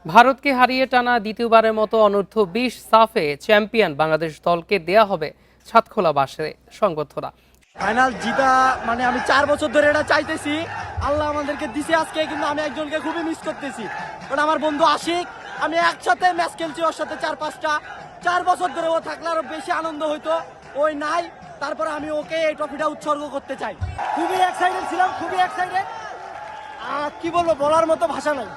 ভারতকে হারিয়ে টানা দ্বিতীয়বারের মতো অনূর্ধ্ব-20 সাফে চ্যাম্পিয়ন বাংলাদেশ দলকে দেয়া হবে ছাদখোলা বাসে সংবর্ধনা। ফাইনাল জিতা মানে আমি 4 বছর ধরে এটা চাইতেছি, আল্লাহ আমাদেরকে দিছে আজকে, কিন্তু আমি একজনকে খুবই মিস করতেছি। ওটা আমার বন্ধু আশিক। আমি একসাথে ম্যাচ খেলছি ওর সাথে 4-5টা। 4 বছর ধরে ও থাকলে আরো বেশি আনন্দ হইতো, ওই নাই। তারপরে আমি ওকে এই ট্রফিটা উৎসর্গ করতে চাই। খুবই এক্সাইটেড ছিলাম, খুবই এক্সাইটেড। কি বলবো, বলার মতো ভাষা নাই।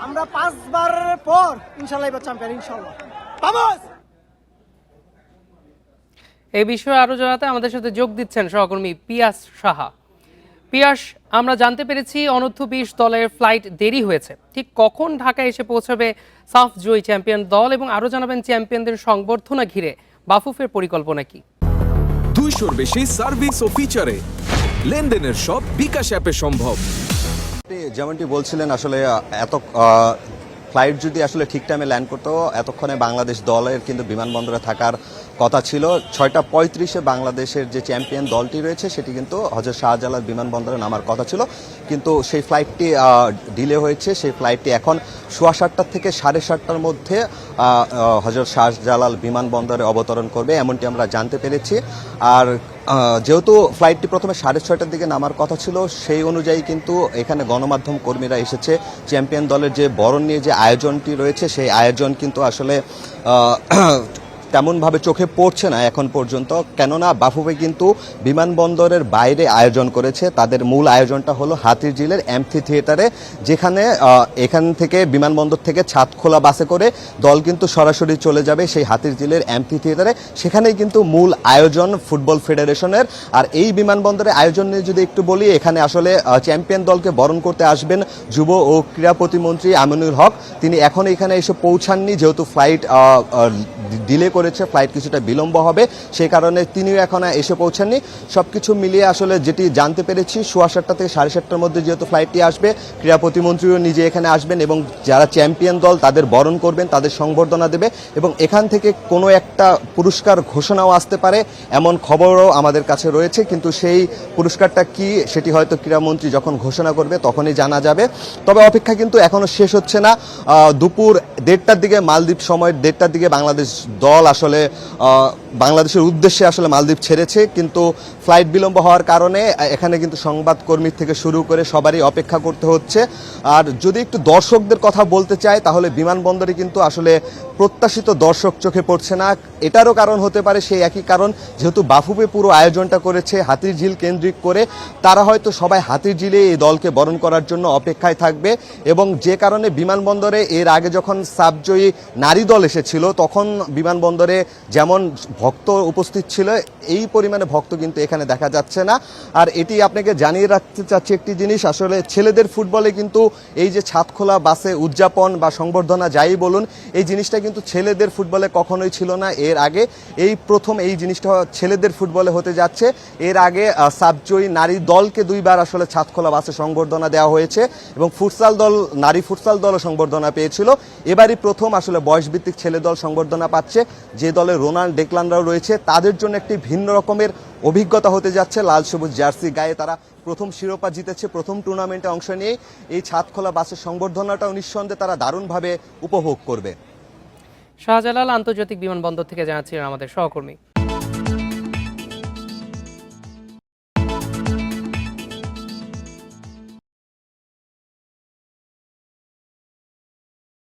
আমরা 5 বার পর ইনশাল্লাহ এবার চ্যাম্পিয়ন, ইনশাল্লাহ। বাবুস এই বিষয়ে আরো জানাতে আমাদের সাথে যোগ দিচ্ছেন সহকর্মী পিয়াস সাহা। পিয়াস, আমরা জানতে পেরেছি অনূর্ধ্ব-20 দলের ফ্লাইট দেরি হয়েছে, ঠিক কখন ঢাকায় এসে পৌঁছাবে সাফ জয়ী চ্যাম্পিয়ন দল, এবং আরো জানাবেন চ্যাম্পিয়নদের সংবর্ধনা ঘিরে বাফুফের পরিকল্পনা কি? 200-র বেশি সার্ভিস ও ফিচারে লেনদেনের সব বিকাশ অ্যাপে সম্ভব। যেমনটি বলছিলেন, আসলে এত ফ্লাইট যদি আসলে ঠিক টাইমে ল্যান্ড করতো, এতক্ষণে বাংলাদেশ দলের কিন্তু বিমানবন্দরে থাকার কথা ছিল। 6:35-এ বাংলাদেশের যে চ্যাম্পিয়ন দলটি রয়েছে সেটি কিন্তু হযরত শাহজালাল বিমানবন্দরে নামার কথা ছিল, কিন্তু সেই ফ্লাইটটি ডিলে হয়েছে। সেই ফ্লাইটটি এখন 7:15 থেকে 7:30টার মধ্যে হযরত শাহজালাল বিমানবন্দরে অবতরণ করবে, এমনটি আমরা জানতে পেরেছি। আর যেহেতু ফ্লাইটটি প্রথমে 6:30টার দিকে নামার কথা ছিল, সেই অনুযায়ী কিন্তু এখানে গণমাধ্যম কর্মীরা এসেছে। চ্যাম্পিয়ন দলের যে বরণ নিয়ে যে আয়োজনটি রয়েছে, সেই আয়োজন কিন্তু আসলে তেমনভাবে চোখে পড়ছে না এখন পর্যন্ত, কেননা বাফুফে কিন্তু বিমানবন্দরের বাইরে আয়োজন করেছে। তাদের মূল আয়োজনটা হলো হাতিরঝিলের এমফি থিয়েটারে, যেখানে এখান থেকে বিমানবন্দর থেকে ছাদখোলা বাসে করে দল কিন্তু সরাসরি চলে যাবে সেই হাতিরঝিলের এমফি থিয়েটারে। সেখানেই কিন্তু মূল আয়োজন ফুটবল ফেডারেশনের। আর এই বিমানবন্দরের আয়োজন নিয়ে যদি একটু বলি, এখানে আসলে চ্যাম্পিয়ন দলকে বরণ করতে আসবেন যুব ও ক্রীড়া প্রতিমন্ত্রী আমিনুল হক। তিনি এখন এখানে এসে পৌঁছাননি, যেহেতু ফ্লাইট ডিলে করেছে, ফ্লাইট কিছুটা বিলম্ব হবে, সেই কারণে তিনিও এখন এসে পৌঁছাননি। সবকিছু মিলিয়ে আসলে যেটি জানতে পেরেছি, 7:15 থেকে 7:30টার মধ্যে যেহেতু ফ্লাইটটি আসবে, ক্রীড়া প্রতিমন্ত্রীও নিজে এখানে আসবেন এবং যারা চ্যাম্পিয়ন দল তাদের বরণ করবেন, তাদের সংবর্ধনা দেবে, এবং এখান থেকে কোনো একটা পুরস্কার ঘোষণাও আসতে পারে এমন খবরও আমাদের কাছে রয়েছে। কিন্তু সেই পুরস্কারটা কি, সেটি হয়তো ক্রীড়ামন্ত্রী যখন ঘোষণা করবে তখনই জানা যাবে। তবে অপেক্ষা কিন্তু এখনো শেষ হচ্ছে না। দুপুর 1:30টার দিকে, মালদ্বীপ সময় 1:30টার দিকে বাংলাদেশ দল আসলে বাংলাদেশের উদ্দেশ্যে আসলে মালদ্বীপ ছেড়েছে, কিন্তু ফ্লাইট বিলম্ব হওয়ার কারণে এখানে কিন্তু সংবাদকর্মী থেকে শুরু করে সবারই অপেক্ষা করতে হচ্ছে। আর যদি একটু দর্শকদের কথা বলতে চাই, তাহলে বিমানবন্দরে কিন্তু আসলে প্রত্যাশিত দর্শক চোখে পড়ছে না। এটারও কারণ হতে পারে সেই একই কারণ, যেহেতু বাফুফে পুরো আয়োজনটা করেছে হাতিরঝিল কেন্দ্রিক করে, তারা হয়তো সবাই হাতিরঝিলে এই দলকে বরণ করার জন্য অপেক্ষায় থাকবে। এবং যে কারণে বিমানবন্দরে এর আগে যখন সাবজয়ী নারী দল এসেছিল, তখন বিমানবন্দরে যেমন ভক্ত উপস্থিত ছিল, এই পরিমাণে ভক্ত কিন্তু এখানে দেখা যাচ্ছে না। আর এটি আপনাকে জানিয়ে রাখতে চাচ্ছি একটি জিনিস, আসলে ছেলেদের ফুটবলে কিন্তু এই যে ছাদখোলা বাসে উদযাপন বা সংবর্ধনা যাই বলুন, এই জিনিসটা কিন্তু ছেলেদের ফুটবলে কখনোই ছিল না। এর আগে এই প্রথম এই জিনিসটা ছেলেদের ফুটবলে হতে যাচ্ছে। এর আগে সাবজয়ী নারী দলকে 2 বার আসলে ছাদখোলা বাসে সংবর্ধনা দেওয়া হয়েছে, এবং ফুটসাল দল, নারী ফুটসাল দলও সংবর্ধনা পেয়েছিল। এবারই প্রথম আসলে বয়সভিত্তিক ছেলে দল সংবর্ধনা পাচ্ছে, যে দলে রোনাল্ড ডেকলানরাও রয়েছে। তাদের জন্য একটি ভিন্ন রকমের অভিজ্ঞতা হতে যাচ্ছে। লাল সবুজ জার্সি গায়ে তারা প্রথম শিরোপা জিতেছে, প্রথম টুর্নামেন্টে অংশ নিয়ে এই ছাদখোলা বাসের সংবর্ধনাটাও নিঃসন্দেহে তারা দারুণভাবে উপভোগ করবে। শাহজালাল আন্তর্জাতিক বিমানবন্দর থেকে জানাচ্ছিলেন আমাদের সহকর্মী।